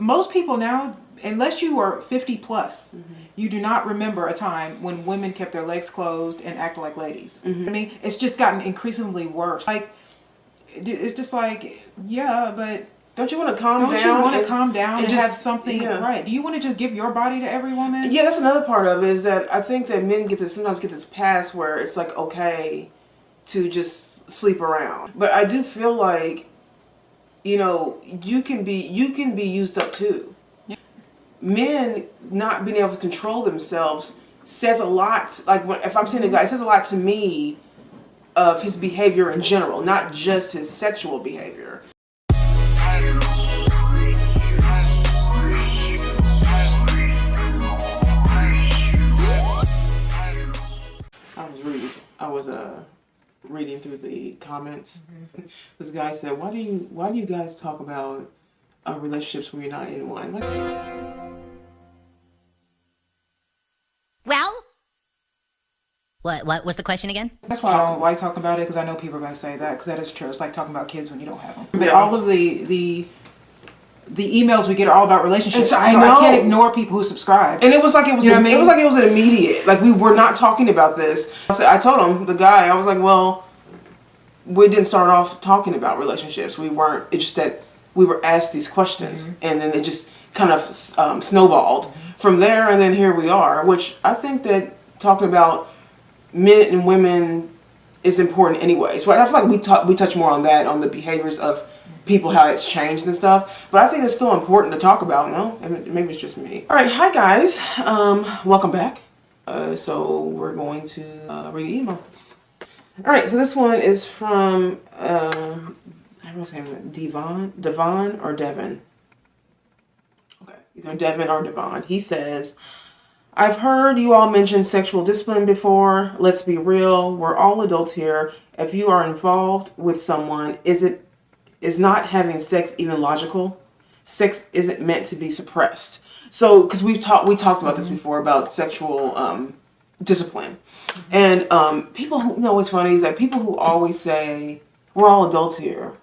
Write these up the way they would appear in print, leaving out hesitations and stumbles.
most people now, unless you are 50 plus, you do not remember a time when women kept their legs closed and acted like ladies. I mean, it's just gotten increasingly worse. Like, it's just like, yeah, but don't you want to calm down? Don't you want to calm down and just have something right? Do you want to just give your body to every woman? Yeah, that's another part of it, is that I think that men sometimes get this pass where it's like okay to just sleep around. But I do feel like, you know, you can be used up too. Yeah. Men not being able to control themselves says a lot. Like if I'm seeing a guy, it says a lot to me of his behavior in general, not just his sexual behavior. I was reading through the comments. This guy said, "Why do you guys talk about relationships when you're not in one?" Like, well, what was the question again? That's why I don't like talking about it, because I know people are going to say that, because that is true. It's like talking about kids when you don't have them. But all of the emails we get are all about relationships. I know. I can't ignore people who subscribe. And it was like it was. You know it was like it was an immediate. Like we were not talking about this. I told him, the guy, I was like, well, we didn't start off talking about relationships. We weren't. It's just that we were asked these questions, and then it just kind of snowballed from there, and then here we are. Which I think that talking about men and women is important anyways. But I feel like we touch more on that, on the behaviors of people, how it's changed and stuff, but I think it's still important to talk about. No, maybe it's just me. All right, hi guys, welcome back. So we're going to read an email. All right, so this one is from how do I say that? Devon or Devin? Okay, either Devin or Devon. He says, "I've heard you all mention sexual discipline before. Let's be real, we're all adults here. If you are involved with someone, is not having sex even logical? Sex isn't meant to be suppressed." So, because we talked about this before, about sexual discipline, and people who, you know what's funny is that people who always say we're all adults here,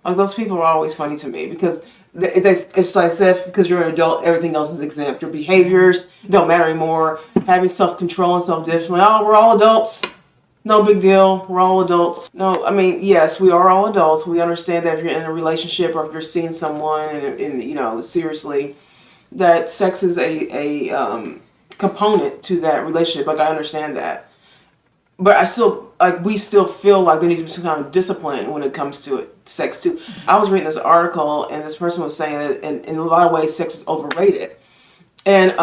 like those people are always funny to me, because it's like, if because you're an adult, everything else is exempt. Your behaviors don't matter anymore. Having self-control and self-discipline. Oh, we're all adults. No big deal. We're all adults. No, I mean, yes, we are all adults. We understand that if you're in a relationship or if you're seeing someone and you know, seriously, that sex is a component to that relationship. Like, I understand that. But I still, like, we still feel like there needs to be some kind of discipline when it comes to sex too. I was reading this article and this person was saying that in a lot of ways sex is overrated. And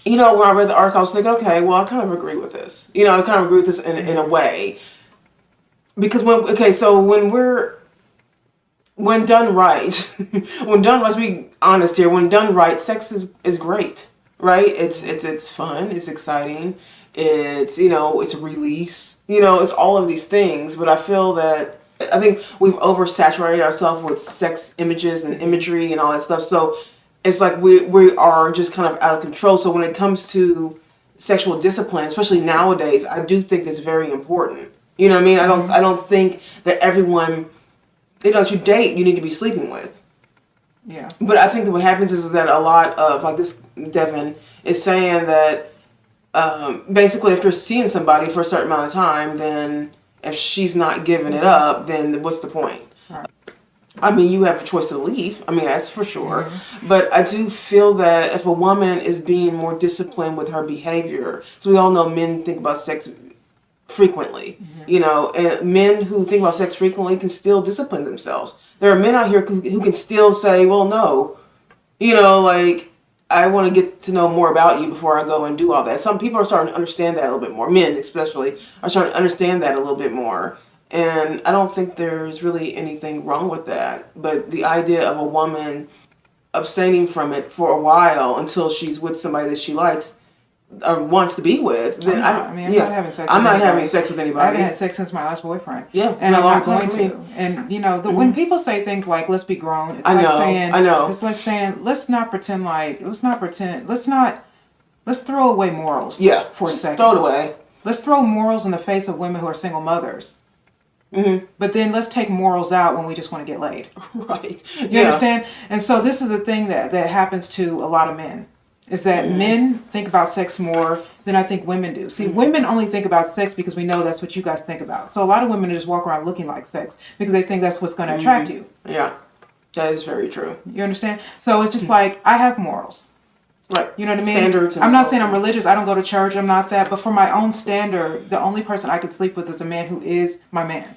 you know, when I read the article, I was thinking, okay, well, I kind of agree with this. You know, I kind of agree with this in a way. Because when done right, let's be honest here, when done right, sex is great, right? It's fun, it's exciting, it's, you know, it's a release, you know, it's all of these things. But I think we've oversaturated ourselves with sex images and imagery and all that stuff. So it's like we are just kind of out of control. So when it comes to sexual discipline, especially nowadays, I do think it's very important. You know what I mean? I don't think that everyone, you know, that you date, you need to be sleeping with. Yeah. But I think that what happens is that a lot of, like this Devin is saying that basically if you're seeing somebody for a certain amount of time, then if she's not giving it up, then what's the point? Right. I mean, you have a choice to leave. I mean, that's for sure. But I do feel that if a woman is being more disciplined with her behavior, so we all know men think about sex frequently, you know, and men who think about sex frequently can still discipline themselves. There are men out here who can still say, well, no, you know, like, I want to get to know more about you before I go and do all that. Some people are starting to understand that a little bit more. Men, especially, are starting to understand that a little bit more. And I don't think there's really anything wrong with that. But the idea of a woman abstaining from it for a while until she's with somebody that she likes or wants to be with, then I'm not having sex. I'm not having sex with anybody. I haven't had sex since my last boyfriend. Yeah, and I'm not going to. And you know, when people say things like "let's be grown," it's like saying, it's like saying, let's not pretend. Let's throw away morals. Yeah, for a second. Throw it away. Let's throw morals in the face of women who are single mothers. But then let's take morals out when we just want to get laid. Right. You understand? And so this is the thing that happens to a lot of men. Is that men think about sex more than I think women do. See, women only think about sex because we know that's what you guys think about. So a lot of women just walk around looking like sex because they think that's what's going to attract you. Yeah, that is very true. You understand? So it's just like, I have morals. Right. You know what I mean? Standards. I'm not saying I'm religious. I don't go to church. I'm not that. But for my own standard, the only person I could sleep with is a man who is my man.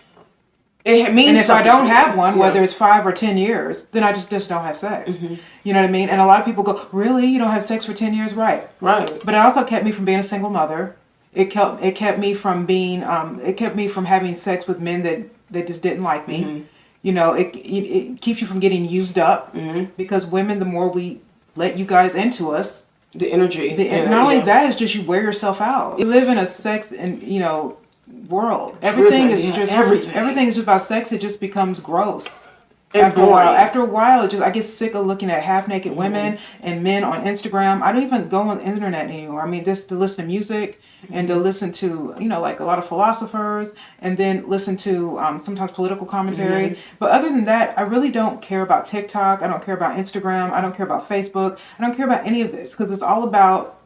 It means and if I don't have one, yeah. whether it's 5 or 10 years, then I just don't have sex. You know what I mean? And a lot of people go, really? You don't have sex for 10 years? Right. Right. But it also kept me from being a single mother. It kept me from being, it kept me from having sex with men that just didn't like me. You know, it keeps you from getting used up because women, the more we let you guys into us, the energy. Not only that, it's just you wear yourself out. You live in a sex and, world. Everything is just about sex. It just becomes gross. After a while, I get sick of looking at half naked women and men on Instagram. I don't even go on the internet anymore. I mean, just to listen to music and to listen to, like a lot of philosophers, and then listen to sometimes political commentary. But other than that, I really don't care about TikTok. I don't care about Instagram. I don't care about Facebook. I don't care about any of this because it's all about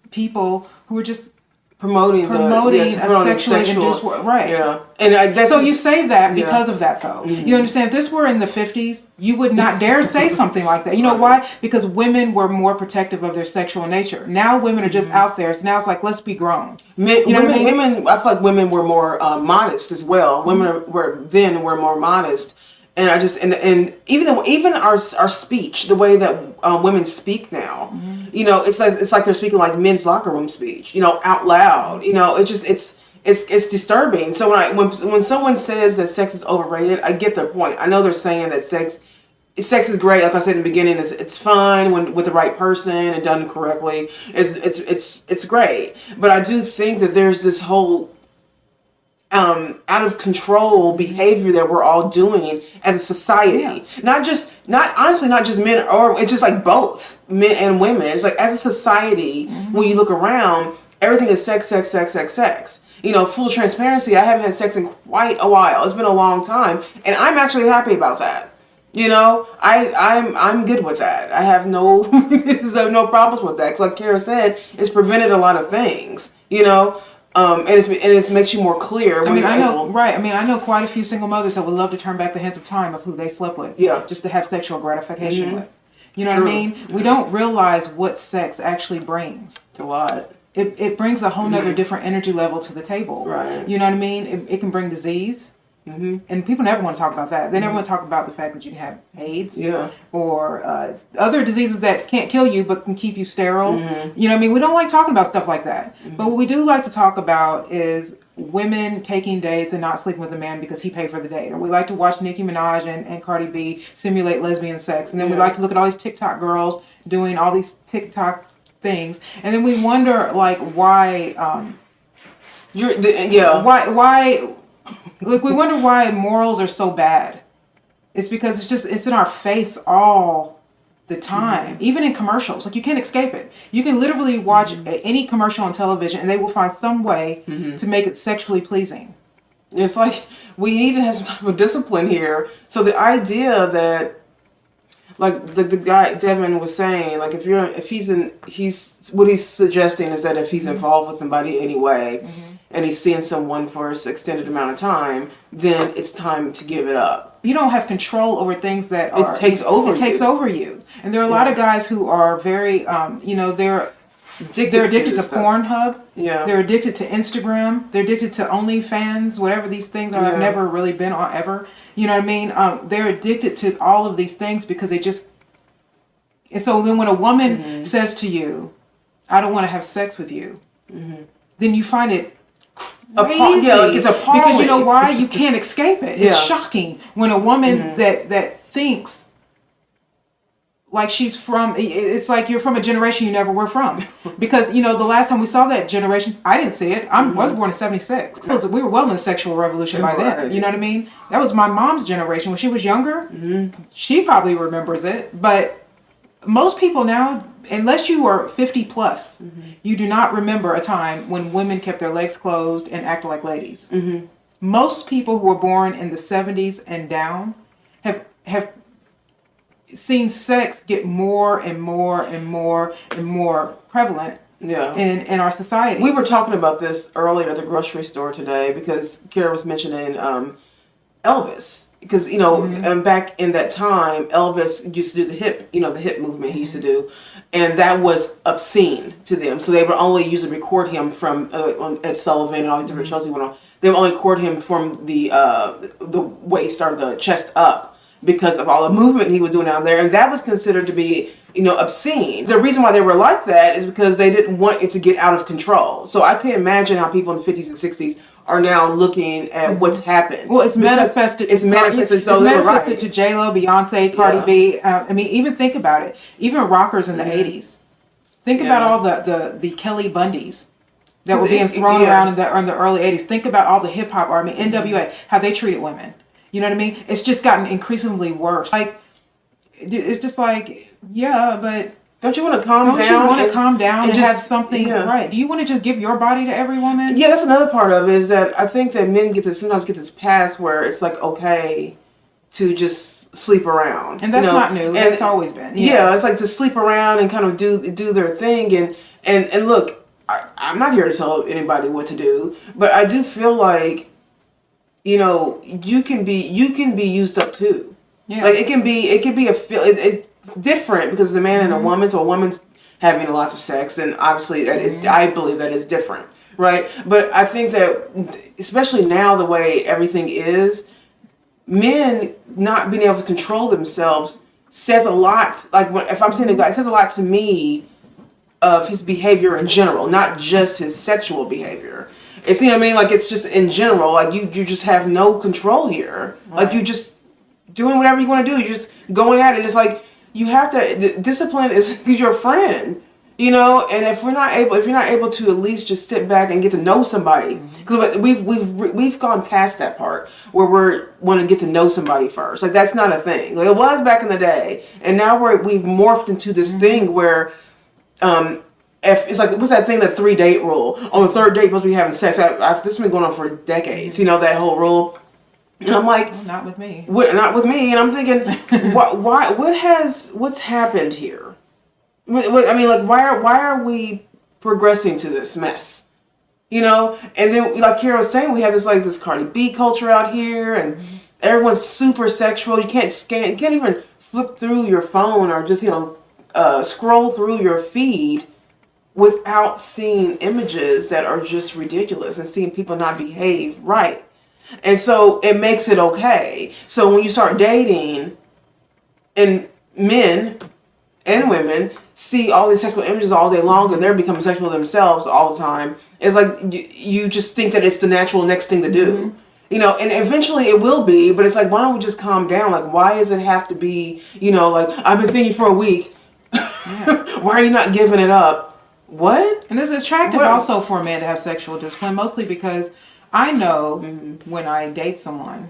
people who are just promoting a sexually induced world. Right. Yeah. And so you say that because of that, though. You understand? If this were in the 50s, you would not dare say something like that. You know why? Because women were more protective of their sexual nature. Now women are just out there. So now it's like, let's be grown. Women, I feel like women were more modest as well. Women were more modest. And I just and even our speech, the way that women speak now, it's like they're speaking like men's locker room speech, out loud. It's disturbing. So when someone says that sex is overrated, I get their point. I know they're saying that sex is great. Like I said in the beginning, it's fine when with the right person and done correctly. It's great. But I do think that there's this whole out of control behavior that we're all doing as a society. Not just men, or it's just like both men and women. It's like as a society, when you look around, everything is sex. Full transparency, I haven't had sex in quite a while. It's been a long time, and I'm actually happy about that. I'm good with that. I have no no problems with that. Because like Kara said, it's prevented a lot of things. And it makes you more clear. I know quite a few single mothers that would love to turn back the hands of time of who they slept with. Yeah. Just to have sexual gratification with. You know what I mean? We don't realize what sex actually brings. It's a lot. It brings a whole nother different energy level to the table. Right. You know what I mean? It can bring disease. And people never want to talk about that. They never want to talk about the fact that you can have AIDS or other diseases that can't kill you but can keep you sterile. You know what I mean? We don't like talking about stuff like that. But what we do like to talk about is women taking dates and not sleeping with a man because he paid for the date. Or we like to watch Nicki Minaj and Cardi B simulate lesbian sex. And then we like to look at all these TikTok girls doing all these TikTok things. And then we wonder why we wonder why morals are so bad. It's because it's in our face all the time. Even in commercials. Like you can't escape it. You can literally watch any commercial on television and they will find some way to make it sexually pleasing. It's like we need to have some type of discipline here. So the idea that like the guy Devin was saying, like what he's suggesting is that if he's involved with somebody anyway, and he's seeing someone for an extended amount of time, then it's time to give it up. You don't have control over things that it takes over you. And there are a lot of guys who are very, they're addicted to Pornhub. Yeah. They're addicted to Instagram. They're addicted to OnlyFans, whatever these things are. I've never really been on ever. You know what I mean? They're addicted to all of these things because they just... And so then when a woman says to you, I don't want to have sex with you, then you find it crazy. It's appalling. Because you know why? You can't escape it. It's shocking when a woman that thinks like she's from, it's like you're from a generation you never were from. Because, the last time we saw that generation, I didn't see it. I was born in 76. We were well in the sexual revolution by then. You know what I mean? That was my mom's generation. When she was younger, she probably remembers it. But most people now, unless you are 50 plus, you do not remember a time when women kept their legs closed and acted like ladies. most people who were born in the 70s and down have seen sex get more and more and more and more prevalent in our society. We were talking about this earlier at the grocery store today because Kara was mentioning Elvis. Because, back in that time, Elvis used to do the hip movement he used to do. And that was obscene to them. So they would only usually record him from Ed Sullivan and all these different shows he went on. They would only record him from the waist or the chest up because of all the movement he was doing out there. And that was considered to be, obscene. The reason why they were like that is because they didn't want it to get out of control. So I can imagine how people in the 50s and 60s are now looking at what's happened. Well, it's manifested. It's manifested. So it's manifested to J-Lo, Beyonce, Cardi B. Even think about it. Even rockers in the 80s. Think about all the Kelly Bundys that were being thrown around in the early 80s. Think about all the hip hop art. NWA, how they treated women. You know what I mean? It's just gotten increasingly worse. Like, it's just like, but don't you want to calm down? Don't you want to calm down and have something right? Do you want to just give your body to every woman? Yeah, that's another part of it, is that I think that men sometimes get this pass where it's like okay to just sleep around. And that's not new. That's always been. Yeah, it's like to sleep around and kind of do their thing and look, I'm not here to tell anybody what to do, but I do feel like you can be used up too. Yeah. Like it can be it's different because it's a man and a woman, so a woman's having lots of sex, and obviously that is, I believe that is different, right? But I think that especially now the way everything is, men not being able to control themselves says a lot. Like if I'm seeing a guy, it says a lot to me of his behavior in general, not just his sexual behavior. It's, like it's just in general, like you just have no control here. Right. Like you just doing whatever you want to do. You're just going at it. It's like you have to. Discipline is your friend, And if you're not able to at least just sit back and get to know somebody, because we've gone past that part where we want to get to know somebody first. Like that's not a thing. Like, it was back in the day, and now we've morphed into this thing where, if it's like, what's that thing, the 3-date rule? On the third date, you're supposed to be having sex. This has been going on for decades. That whole rule. And I'm like, well, not with me. Not with me. And I'm thinking, what's happened here? Why are we progressing to this mess? And then, like Kara was saying, we have this Cardi B culture out here, and everyone's super sexual. You can't even flip through your phone or just scroll through your feed without seeing images that are just ridiculous and seeing people not behave right. And so it makes it okay. So when you start dating and men and women see all these sexual images all day long and they're becoming sexual themselves all the time, it's like you just think that it's the natural next thing to do. And eventually it will be, but it's like, why don't we just calm down? Like, why does it have to be, like, I've been thinking for a week. Why are you not giving it up? What? And this is attractive also for a man to have sexual discipline, mostly because I know when I date someone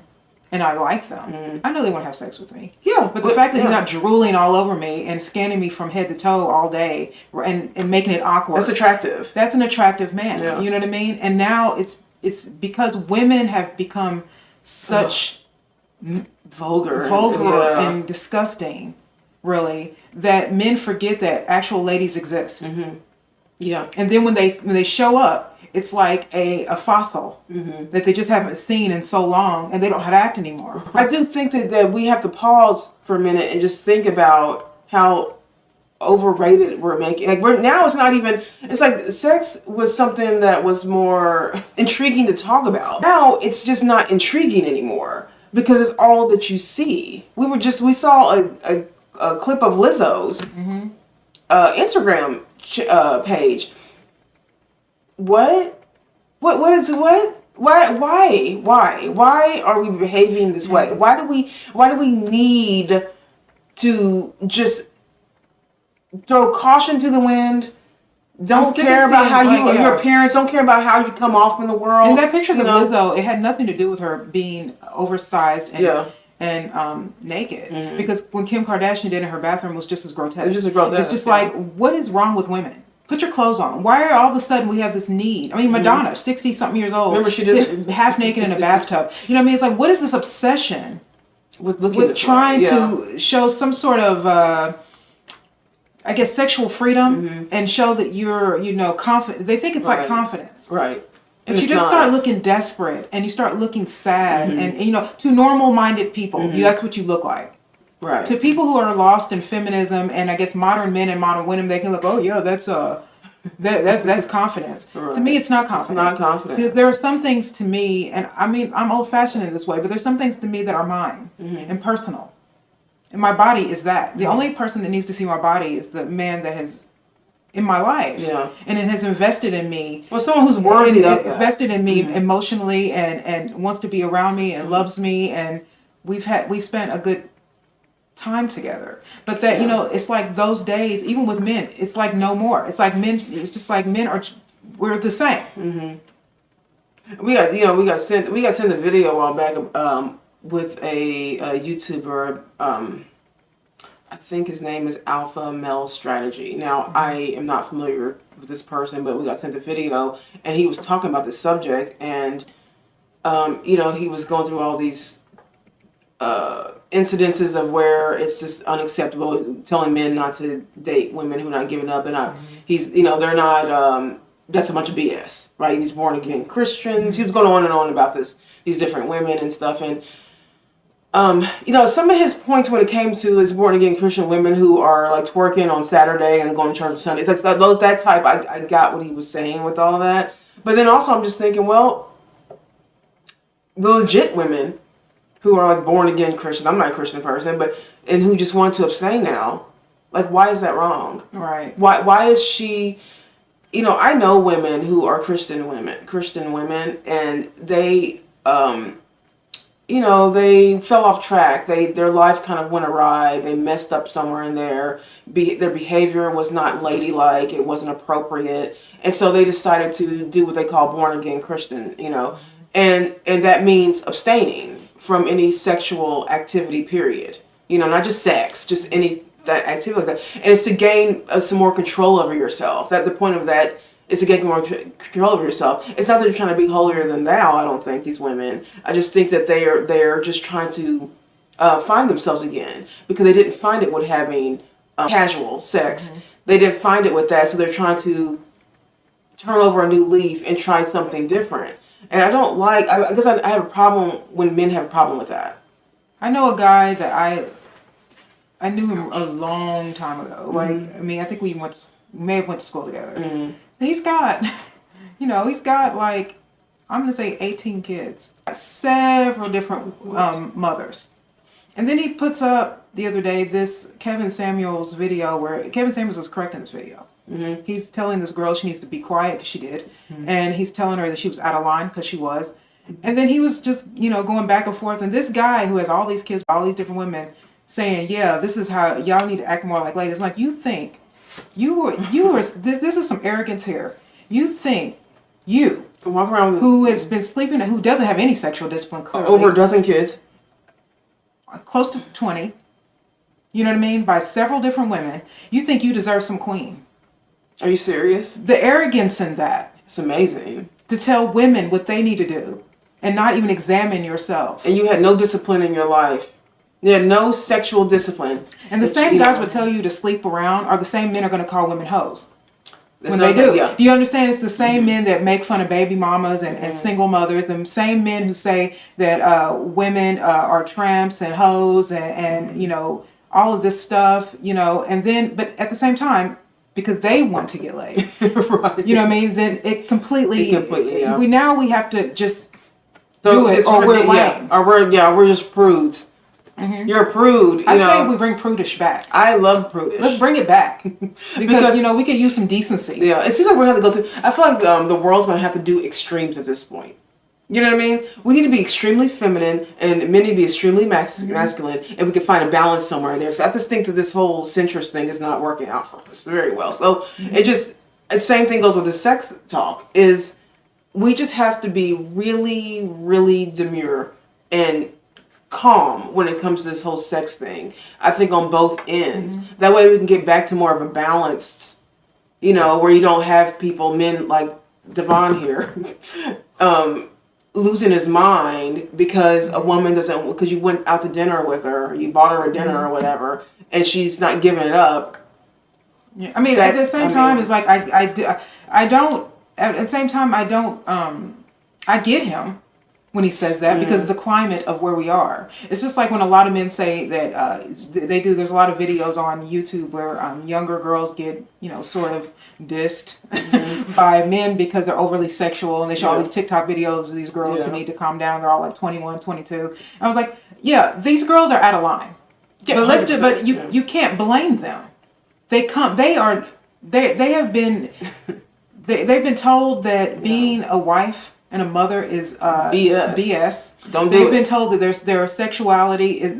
and I like them, I know they want to have sex with me. Yeah. But the fact that he's not drooling all over me and scanning me from head to toe all day and making it awkward. That's attractive. That's an attractive man. Yeah. You know what I mean? And now it's because women have become such vulgar and disgusting, really, that men forget that actual ladies exist. Yeah. And then when they show up, it's like a fossil that they just haven't seen in so long, and they don't know how to act anymore. I do think that we have to pause for a minute and just think about how overrated we're making. Like now it's not even, it's like sex was something that was more intriguing to talk about. Now it's just not intriguing anymore because it's all that you see. We saw a clip of Lizzo's Instagram page. What is why are we behaving this way? Why do we need to just throw caution to the wind? Don't care about how your parents don't care about how you come off in the world. And that picture of Lizzo, it had nothing to do with her being oversized and naked. Because when Kim Kardashian did it in her bathroom, it was just as grotesque. It's just grotesque. It's just like, what is wrong with women? Put your clothes on. Why are all of a sudden we have this need? I mean, Madonna, 60-something years old. Remember she did half naked in a bathtub. You know what I mean? It's like, what is this obsession with trying to show some sort of, I guess, sexual freedom and show that you're, confident. They think it's like confidence. Right. But you just start looking desperate and you start looking sad. And, to normal-minded people, that's what you look like. Right. To people who are lost in feminism and I guess modern men and modern women, they can look, oh yeah, that's that's confidence. Right. To me, it's not confidence. It's not confidence. Because there are some things to me, and I mean, I'm old-fashioned in this way, but there's some things to me that are mine and personal. And my body is that. The only person that needs to see my body is the man that has in my life. Yeah. And it has invested in me. Well, someone who's worthy of that. Invested in me emotionally and wants to be around me and loves me, and we've spent a good time together. But that it's like those days, even with men, it's like no more. It's like men. It's just like we're the same. We got sent a video a while back with a YouTuber. I think his name is Alpha Male Strategy. Now I am not familiar with this person, but we got sent the video and he was talking about this subject, and he was going through all these incidences of where it's just unacceptable, telling men not to date women who are not giving up, and they're not. That's a bunch of BS, right? These born again Christians. He was going on and on about these different women and stuff, and some of his points when it came to these born again Christian women who are like twerking on Saturday and going to church on Sunday. It's like that type. I got what he was saying with all that, but then also I'm just thinking, well, the legit women who are like born again Christian. I'm not a Christian person, and who just want to abstain now. Like, why is that wrong? Right. Why is she? I know women who are Christian women, and they, they fell off track. Their life kind of went awry. They messed up somewhere in there. Their behavior was not ladylike. It wasn't appropriate, and so they decided to do what they call born again Christian. And that means abstaining from any sexual activity, period. Not just sex, just any that activity like that. And it's to gain some more control over yourself. That the point of that is to gain more control over yourself. It's not that you're trying to be holier than thou. I don't think these women. I just think that they're just trying to find themselves again, because they didn't find it with having casual sex. They didn't find it with that, so they're trying to turn over a new leaf and try something different. And I don't like, I guess I have a problem when men have a problem with that. I know a guy that I knew him a long time ago. Like, I mean, I think we may have went to school together. He's got, he's got like, I'm going to say 18 kids. Several different mothers. And then he puts up the other day this Kevin Samuels video where Kevin Samuels was correct in this video. He's telling this girl she needs to be quiet because she did. And he's telling her that she was out of line because she was. And then he was just, going back and forth. And this guy who has all these kids, all these different women, saying, yeah, this is how y'all need to act more like ladies. Like, you think this is some arrogance here. You think walk around who has been sleeping and who doesn't have any sexual discipline, clearly, over a dozen kids, close to 20, you know what I mean, by several different women, you think you deserve some queen. Are you serious? The arrogance in that. It's amazing. To tell women what they need to do and not even examine yourself. And you had no discipline in your life. You had no sexual discipline. And the same guys would tell you to sleep around are the same men are going to call women hoes. When they do. Yeah. Do you understand? It's the same men that make fun of baby mamas and single mothers. The same men who say that women are tramps and hoes and all of this stuff, and then, but at the same time, because they want to get laid. Right. You know what I mean? Then it completely yeah. We have to just do it, or we're lame. Or we're just prudes. You're a prude. I say we bring prudish back. I love prudish. Let's bring it back because we could use some decency. Yeah, it seems like we're gonna have to go through. I feel like the world's gonna have to do extremes at this point. You know what I mean? We need to be extremely feminine, and men need to be extremely masculine, and we can find a balance somewhere there. So I just think that this whole centrist thing is not working out for us very well. So the same thing goes with the sex talk. Is we just have to be really, really demure and calm when it comes to this whole sex thing. I think on both ends. That way we can get back to more of a balanced, where you don't have men like Devon here, losing his mind because a woman because you went out to dinner with her, you bought her a dinner or whatever, and she's not giving it up. Yeah, I mean, at the same time, it's like I don't. At the same time, I don't. I get him when he says that because of the climate of where we are. It's just like when a lot of men say that they do. There's a lot of videos on YouTube where younger girls get sort of dissed by men because they're overly sexual, and they show all these TikTok videos of these girls who need to calm down. They're all like 21, 22. I was like, yeah, these girls are out of line. Yeah, but you can't blame them. They have been they've been told that being a wife and a mother is BS. They've been told that their sexuality is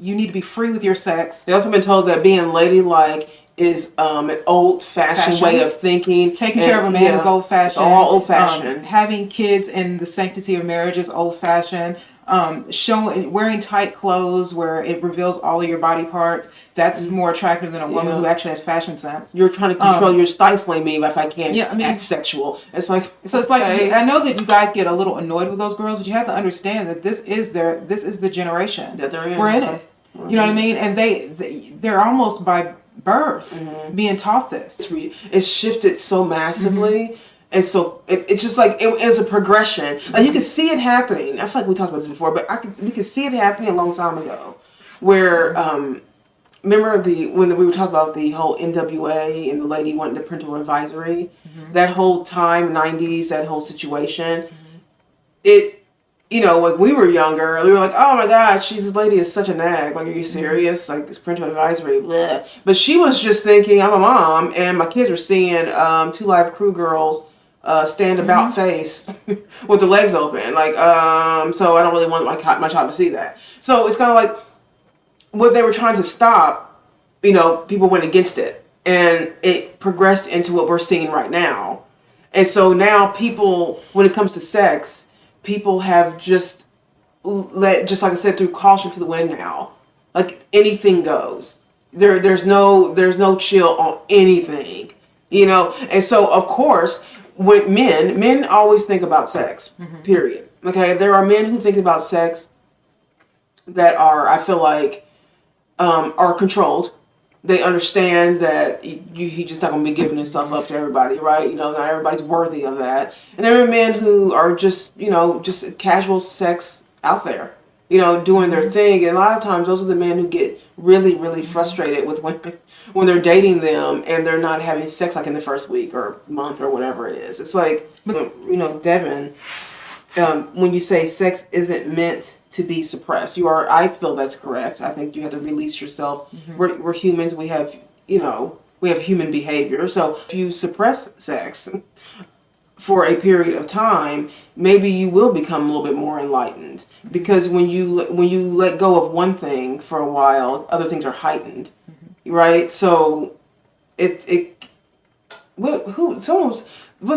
you need to be free with your sex. They've also been told that being ladylike is an old-fashioned way of thinking. Taking care of a man is old-fashioned. All old-fashioned. Having kids in the sanctity of marriage is old-fashioned. Wearing tight clothes where it reveals all of your body parts, that's more attractive than a woman who actually has fashion sense. You're trying to control, you're stifling me if I can't act sexual. It's like, like, I know that you guys get a little annoyed with those girls, but you have to understand that this is the generation that they're in. We're in it. You know what I mean? And they're almost by birth being taught this. It's shifted so massively. And so it's just like it is a progression. Like you can see it happening. I feel like we talked about this before, but we could see it happening a long time ago. Where remember when we were talking about the whole NWA and the lady wanting the parental advisory, that whole time, 90s, that whole situation. It when we were younger, we were like, oh my God, this lady is such a nag. Like, are you serious? Like, it's parental advisory, blah. But she was just thinking, I'm a mom, and my kids were seeing 2 Live Crew girls stand about face with the legs open. Like, so I don't really want my child to see that. So it's kind of like what they were trying to stop, people went against it. And it progressed into what we're seeing right now. And so now people, when it comes to sex, people have just like I said, threw caution to the wind now. Like anything goes. There's no chill on anything, And so of course, when men always think about sex. Period. Okay, there are men who think about sex that are, I feel like, are controlled. They understand that he just not going to be giving himself up to everybody, right? Not everybody's worthy of that. And there are men who are just, just casual sex out there, doing their thing. And a lot of times those are the men who get really, really frustrated with when they're dating them and they're not having sex like in the first week or month or whatever it is. It's like, Devin, when you say sex isn't meant to be suppressed, I feel that's correct. I think you have to release yourself. We're humans. We have human behavior. So if you suppress sex for a period of time, maybe you will become a little bit more enlightened. Because when you let go of one thing for a while, other things are heightened, right? So what's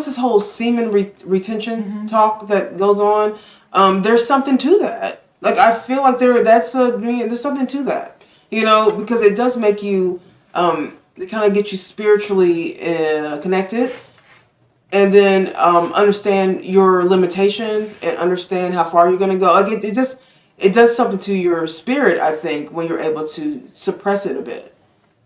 this whole semen retention talk that goes on? There's something to that. Like, I feel like there's something to that, because it does make you, it kind of get you spiritually connected, and then understand your limitations and understand how far you're going to go. Like, it does something to your spirit, I think, when you're able to suppress it a bit.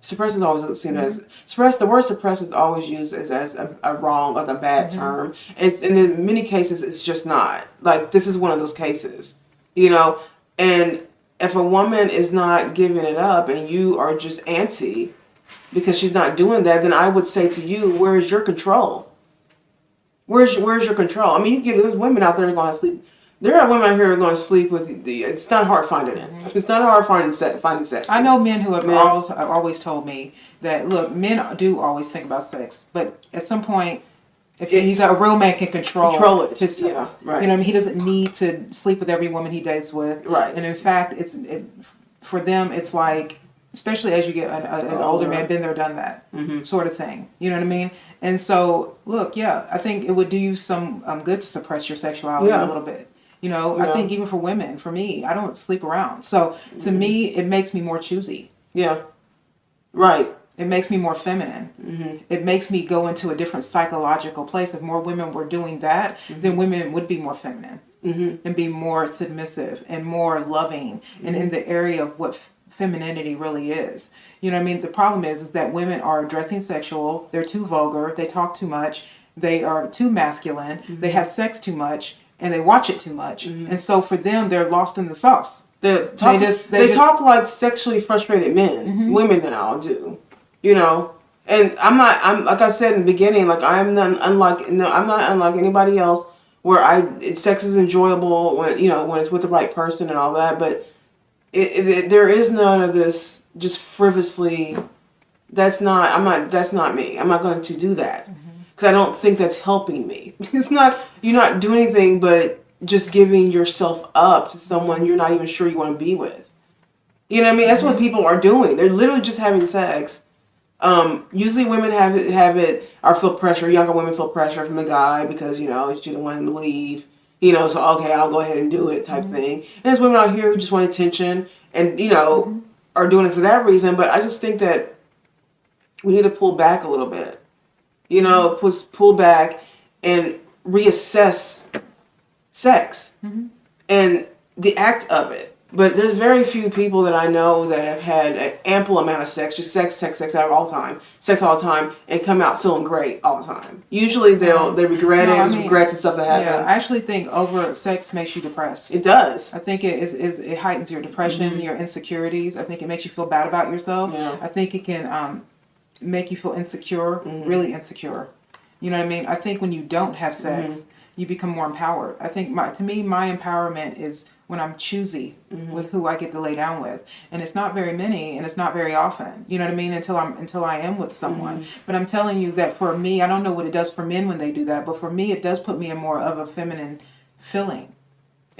Suppress is always seen as suppress. The word suppress is always used as a wrong, like a bad term. And in many cases, it's just not. Like, this is one of those cases, And if a woman is not giving it up and you are just antsy because she's not doing that, then I would say to you, where is your control? Where's your control? I mean, there's women out there going to sleep. There are women out here who are going to sleep with it's not hard finding it. It's not hard finding sex. I know men who have always told me that, look, men do always think about sex, but at some point, if he's a real man, can control it. Himself. Yeah, right. He doesn't need to sleep with every woman he dates with. Right. And in fact, for them, it's like, especially as you get an older man, been there, done that sort of thing. You know what I mean? And so, look, I think it would do you some good to suppress your sexuality a little bit. I think even for women, for me, I don't sleep around. So to me, it makes me more choosy. Yeah. Right. It makes me more feminine. It makes me go into a different psychological place. If more women were doing that, then women would be more feminine and be more submissive and more loving and in the area of what femininity really is. You know what I mean? The problem is that women are dressing sexual. They're too vulgar. They talk too much. They are too masculine. They have sex too much and they watch it too much. And so for them, they're lost in the sauce. They talk like sexually frustrated men. Women now do. You know, and I'm like I said in the beginning, like I'm not unlike anybody else where sex is enjoyable when, you know, when it's with the right person and all that, but there is none of this just frivolously. That's not me. I'm not going to do that because I don't think that's helping me. It's not, you're not doing anything but just giving yourself up to someone you're not even sure you want to be with. You know what I mean? That's what people are doing. They're literally just having sex. Usually women feel pressure. Younger women feel pressure from the guy because, you know, she didn't want him to leave. You know, so okay, I'll go ahead and do it type thing. And there's women out here who just want attention and, you know, are doing it for that reason. But I just think that we need to pull back a little bit. You know, pull back and reassess sex and the act of it. But there's very few people that I know that have had an ample amount of sex, just sex all the time, and come out feeling great all the time. Usually they regret it, there's regrets and stuff that happen. Yeah, I actually think over sex makes you depressed. It does. I think it heightens your depression, your insecurities. I think it makes you feel bad about yourself. Yeah. I think it can make you feel insecure, really insecure. You know what I mean? I think when you don't have sex, you become more empowered. I think my empowerment is when I'm choosy with who I get to lay down with. And it's not very many and it's not very often. You know what I mean? Until I am with someone. But I'm telling you that for me, I don't know what it does for men when they do that, but for me it does put me in more of a feminine feeling.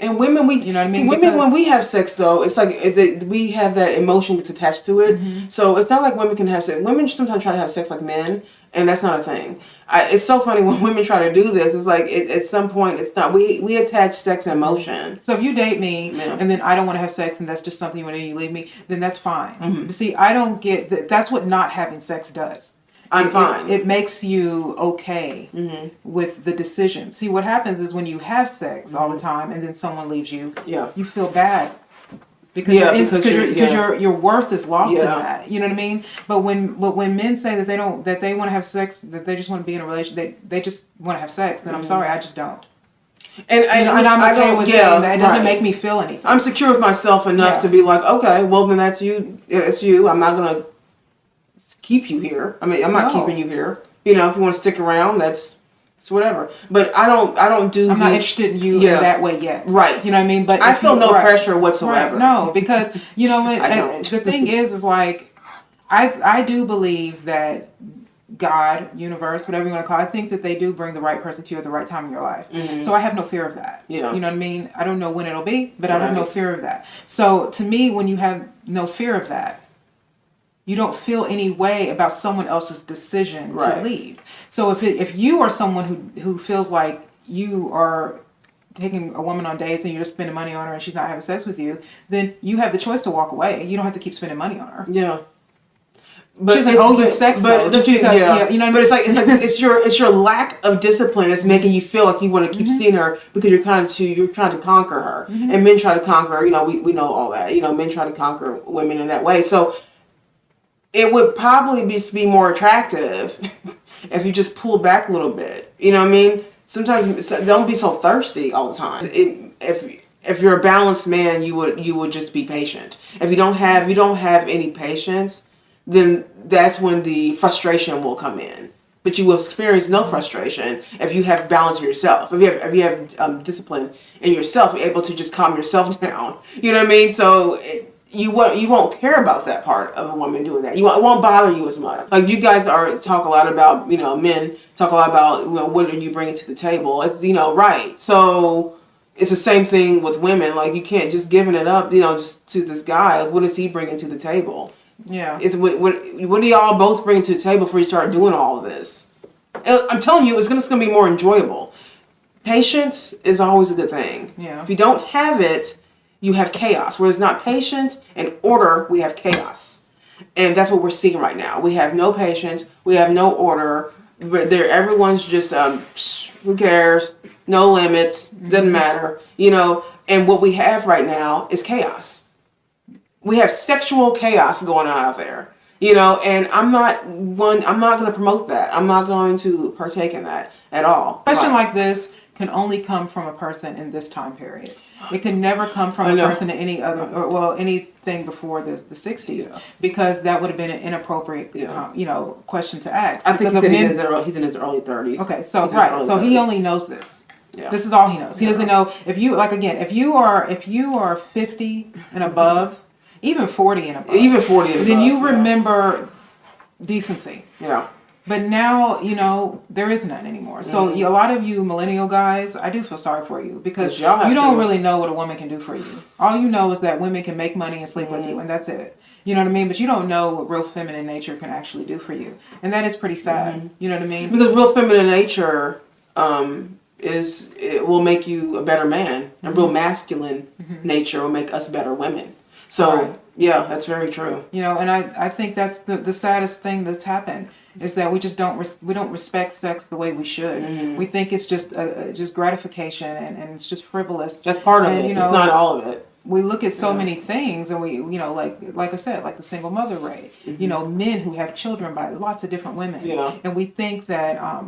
And women, you know what I mean? Women, when we have sex, though, it's like we have that emotion that's attached to it. So it's not like women can have sex. Women sometimes try to have sex like men, and that's not a thing. It's so funny when women try to do this. It's like at some point, it's not. We attach sex and emotion. So if you date me and then I don't want to have sex, and that's just something you want to do, you leave me, then that's fine. But see, I don't get that. That's what not having sex does. I'm fine. It makes you okay with the decision. See, what happens is when you have sex all the time and then someone leaves you, you feel bad because your worth is lost in that. You know what I mean? But when men say that they want to have sex, that they just want to be in a relationship, they just want to have sex, then I'm sorry, I just don't. And I'm okay with saying that. It doesn't make me feel anything. I'm secure with myself enough to be like, okay, well then that's you. It's you. I'm not gonna keep you here. I mean, I'm not keeping you here. You know, if you want to stick around, it's whatever. But I'm not interested in you in that way yet. Right. You know what I mean? But I feel no pressure whatsoever. Right. No, because you know what? The thing is like, I do believe that God, universe, whatever you want to call it, I think that they do bring the right person to you at the right time in your life. So I have no fear of that. Yeah. You know what I mean? I don't know when it'll be, but I have no fear of that. So to me, when you have no fear of that, you don't feel any way about someone else's decision to leave. So if you are someone who feels like you are taking a woman on dates and you're just spending money on her and she's not having sex with you, then you have the choice to walk away. You don't have to keep spending money on her. Yeah. But she's like, oh, you're sex, but just because, you know what I mean? But it's like it's your lack of discipline that's making you feel like you want to keep seeing her because you're trying to conquer her, and men try to conquer her. You know, we know all that. You know, men try to conquer women in that way. So it would probably be more attractive if you just pull back a little bit. You know what I mean? Sometimes don't be so thirsty all the time. If you're a balanced man, you would just be patient. If you don't have any patience, then that's when the frustration will come in. But you will experience no frustration if you have balance in yourself. If you have discipline in yourself, you're able to just calm yourself down. You know what I mean? So you won't care about that part of a woman doing that. It won't bother you as much. Like you guys talk a lot about, men talk a lot about, what are you bringing to the table? It's, right. So it's the same thing with women. Like you can't just giving it up, just to this guy. Like what is he bringing to the table? Yeah. It's what do y'all both bring to the table before you start doing all of this? I'm telling you, it's gonna be more enjoyable. Patience is always a good thing. Yeah. If you don't have it, you have chaos. Where there's not patience and order, we have chaos. And that's what we're seeing right now. We have no patience. We have no order. But everyone's just, who cares? No limits. Doesn't matter. You know, and what we have right now is chaos. We have sexual chaos going on out there. You know, and I'm not going to promote that. I'm not going to partake in that at all. A question like this can only come from a person in this time period. It can never come from a person in any other, anything before the 60s, because that would have been an inappropriate, question to ask. I think he's in his early 30s. Okay, so he only knows this. Yeah. This is all he knows. He doesn't know if you are 50 and above, even 40 and above, then you remember decency. Yeah. But now, there is none anymore. So a lot of you millennial guys, I do feel sorry for you, because you don't really know what a woman can do for you. All you know is that women can make money and sleep with you, and that's it. You know what I mean? But you don't know what real feminine nature can actually do for you. And that is pretty sad. You know what I mean? Because real feminine nature it will make you a better man. And real masculine nature will make us better women. So, yeah, that's very true. And I think that's the saddest thing that's happened, is that we just don't respect sex the way we should. We think it's just gratification, and it's just frivolous. That's part of it. It's not all of it. We look at so many things, and we, like I said, like the single mother rate, men who have children by lots of different women. Yeah. And we think that,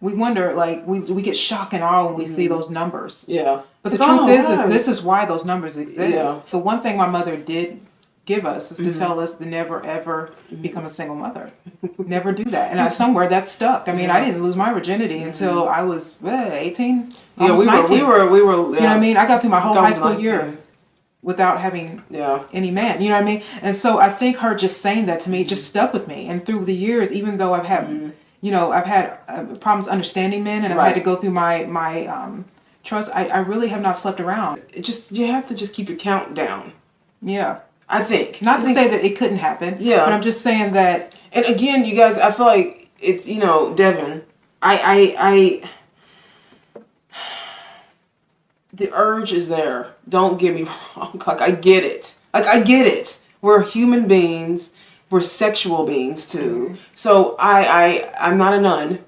we wonder, we get shock and awe when we see those numbers. Yeah. But the truth is this is why those numbers exist. Yeah. The one thing my mother did give us is to tell us to never ever become a single mother. Never do that. And somewhere that stuck. I mean, I didn't lose my virginity until I was 18. Yeah, we 19. were. You know what I mean? I got through my whole high school year without having any man. You know what I mean? And so I think her just saying that to me just stuck with me. And through the years, even though I've had I've had problems understanding men, and I've had to go through my trust, I really have not slept around. You have to just keep your count down. Yeah. I think. Not to say that it couldn't happen. Yeah. But I'm just saying that. And again, you guys, I feel like it's, Devin, the urge is there. Don't get me wrong. I get it. I get it. We're human beings. We're sexual beings too. So I'm not a nun.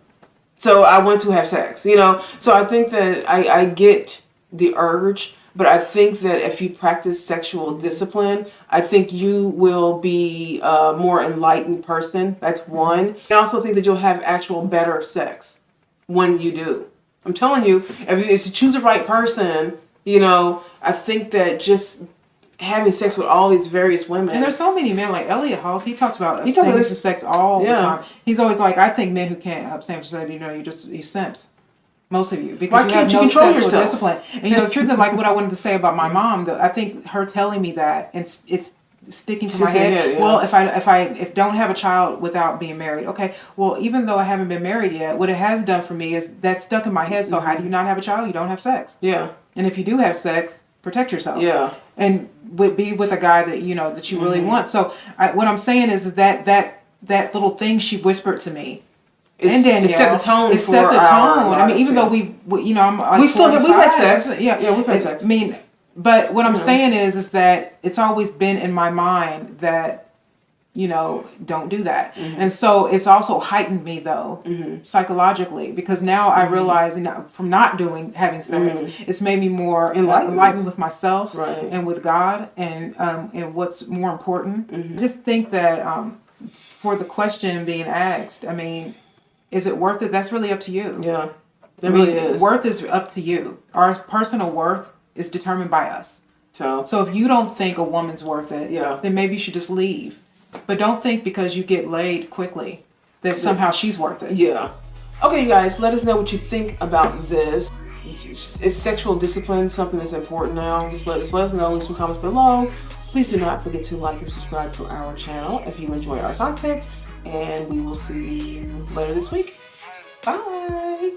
So I want to have sex, So I think that I get the urge. But I think that if you practice sexual discipline, I think you will be a more enlightened person. That's one. I also think that you'll have actual better sex when you do. I'm telling you, if you choose the right person, I think that just having sex with all these various women. And there's so many men, like Elliot Halls, he talks about abstaining from sex all the time. He's always like, I think men who can't abstain from sex, you simps. Most of you, because you have no sexual discipline. And the truth is, like what I wanted to say about my mom, I think her telling me that, and it's sticking to my head. Well, if don't have a child without being married, okay. Well, even though I haven't been married yet, what it has done for me is that stuck in my head. So how do you not have a child? You don't have sex. Yeah. And if you do have sex, protect yourself. Yeah. And be with a guy that that you really want. So what I'm saying is that little thing she whispered to me. And Danielle, it set the tone. I mean, even though I'm like we've had sex. Yeah, we've had sex. I mean, but what I'm saying is that it's always been in my mind that don't do that, and so it's also heightened me though psychologically, because now I realize from not having sex, it's made me more enlightened with myself and with God, and what's more important. I just think that for the question being asked, I mean, is it worth it? That's really up to you. Yeah, it really is. Worth is up to you. Our personal worth is determined by us. So if you don't think a woman's worth it, then maybe you should just leave. But don't think because you get laid quickly that somehow she's worth it. Yeah. Okay, you guys, let us know what you think about this. Is sexual discipline something that's important now? Just let us know. Leave some comments below. Please do not forget to like and subscribe to our channel if you enjoy our content. And we will see you later this week. Bye.